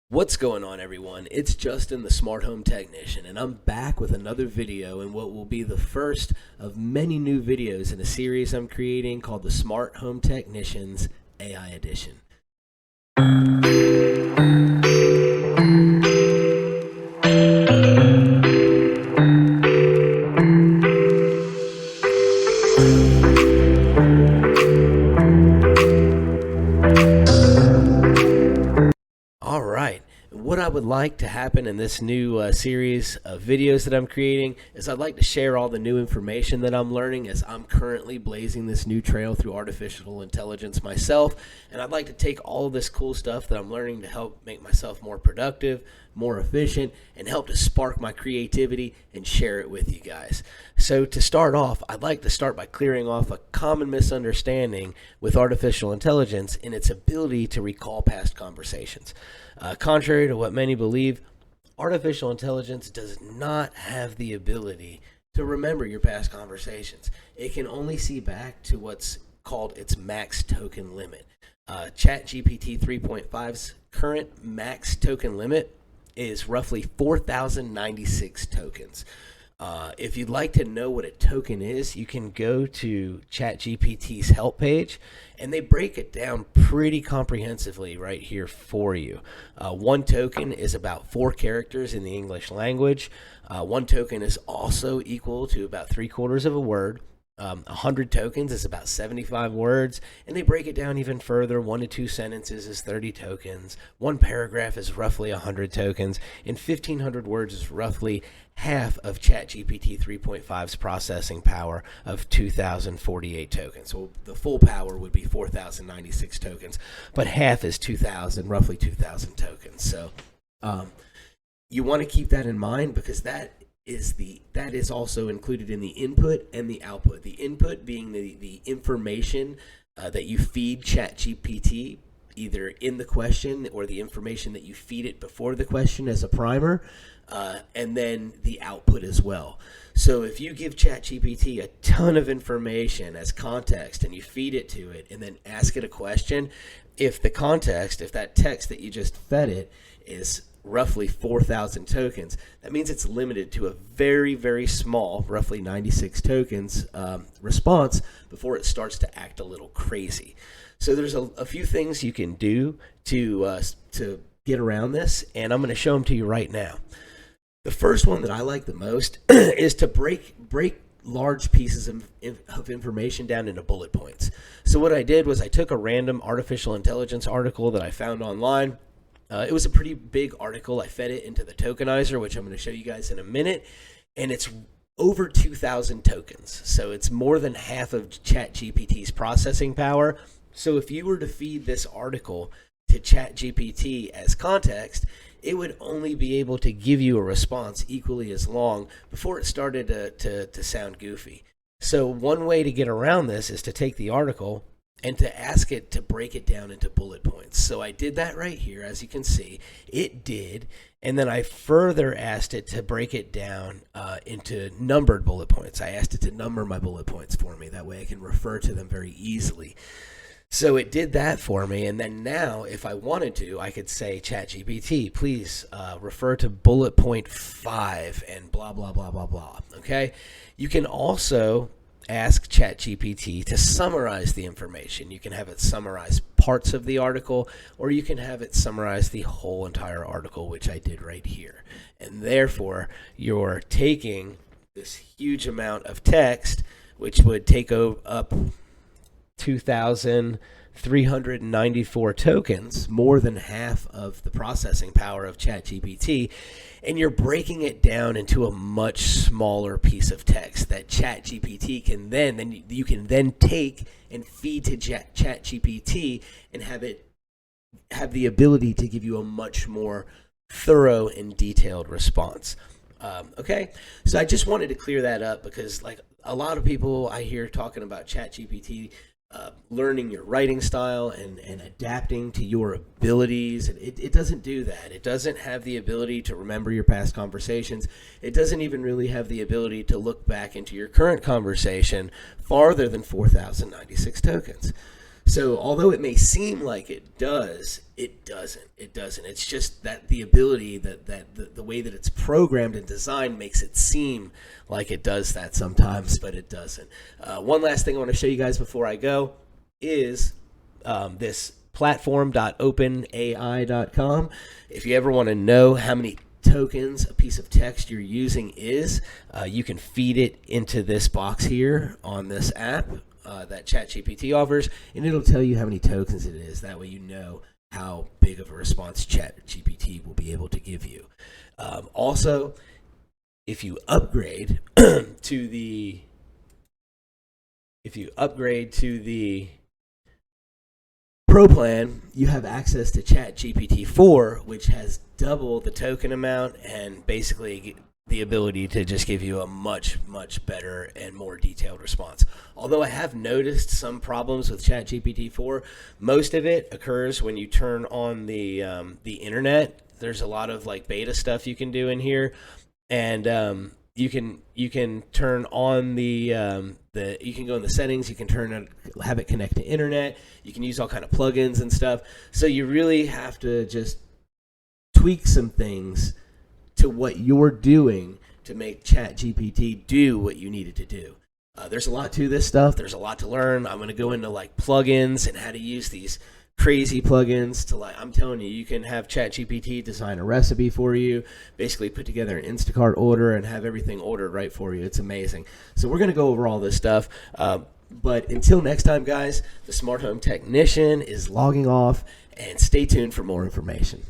What's going on, everyone? It's Justin, the Smart Home Technician, and I'm back with another video in what will be the first of many new videos in a series I'm creating called the Smart Home Technicians AI Edition. All right. What I would like to happen in this new series of videos that I'm creating is I'd like to share all the new information that I'm learning as I'm currently blazing this new trail through artificial intelligence myself. And I'd like to take all of this cool stuff that I'm learning to help make myself more productive, more efficient, and help to spark my creativity and share it with you guys. So to start off, I'd like to start by clearing off a common misunderstanding with artificial intelligence in its ability to recall past conversations. Contrary to what many believe, artificial intelligence does not have the ability to remember your past conversations. It can only see back to what's called its max token limit. Chat GPT 3.5's current max token limit is roughly 4,096 tokens. If you'd like to know what a token is, you can go to Chat GPT's help page, and they break it down pretty comprehensively right here for you. One token is about 4 characters in the English language. One token is also equal to about 3/4 of a word. 100 tokens is about 75 words, and they break it down even further. 1 to 2 sentences is 30 tokens. 1 paragraph is roughly 100 tokens, and 1,500 words is roughly half of ChatGPT 3.5's processing power of 2,048 tokens. So the full power would be 4,096 tokens, but half is 2,000, roughly 2,000 tokens. So you want to keep that in mind, because that is also included in the input and the output. The input being the information that you feed ChatGPT, either in the question or the information that you feed it before the question as a primer, and then the output as well. So if you give ChatGPT a ton of information as context and you feed it to it and then ask it a question, if that text that you just fed it is roughly 4,000 tokens, that means it's limited to a very, very small, roughly 96 tokens response before it starts to act a little crazy. So there's a few things you can do to get around this, and I'm going to show them to you right now. The first one that I like the most is to break large pieces of information down into bullet points. So what I did was I took a random artificial intelligence article that I found online. It was a pretty big article. I fed it into the tokenizer, which I'm going to show you guys in a minute, and it's over 2,000 tokens. So it's more than half of ChatGPT's processing power. So if you were to feed this article to ChatGPT as context, it would only be able to give you a response equally as long before it started to sound goofy. So one way to get around this is to take the article and to ask it to break it down into bullet points. So I did that right here, as you can see. It did, and then I further asked it to break it down into numbered bullet points. I asked it to number my bullet points for me. That way I can refer to them very easily. So it did that for me, and then now, if I wanted to, I could say, ChatGPT, please refer to bullet point 5 and blah, blah, blah, blah, blah, okay? You can also ask ChatGPT to summarize the information. You can have it summarize parts of the article, or you can have it summarize the whole entire article, which I did right here. And therefore, you're taking this huge amount of text, which would take up 2,394 tokens, more than half of the processing power of ChatGPT, and you're breaking it down into a much smaller piece of text that ChatGPT can then you can then take and feed to ChatGPT and have it have the ability to give you a much more thorough and detailed response. Okay, so I just wanted to clear that up, because like a lot of people I hear talking about ChatGPT learning your writing style and adapting to your abilities. And it doesn't do that. It doesn't have the ability to remember your past conversations. It doesn't even really have the ability to look back into your current conversation farther than 4,096 tokens. So although it may seem like it does, it doesn't. It doesn't. It's just that the ability that the way that it's programmed and designed makes it seem like it does that sometimes, but it doesn't. One last thing I want to show you guys before I go is this platform.openai.com. If you ever want to know how many tokens a piece of text you're using is, you can feed it into this box here on this app that Chat GPT offers, and it'll tell you how many tokens it is. That way you know how big of a response Chat GPT will be able to give you. Also, if you upgrade to the Pro plan, you have access to Chat GPT 4, which has double the token amount and basically the ability to just give you a much, much better and more detailed response. Although I have noticed some problems with Chat GPT 4, most of it occurs when you turn on the internet. There's a lot of like beta stuff you can do in here, and you can turn on you can go in the settings, you can have it connect to internet, you can use all kind of plugins and stuff. So you really have to just tweak some things to what you're doing to make Chat GPT do what you need it to do. There's a lot to this stuff. There's a lot to learn. I'm going to go into like plugins and how to use these crazy plugins to, like, I'm telling you, you can have Chat GPT design a recipe for you, basically put together an Instacart order and have everything ordered right for you. It's amazing. So we're going to go over all this stuff. But until next time, guys, the Smart Home Technician is logging off, and stay tuned for more information.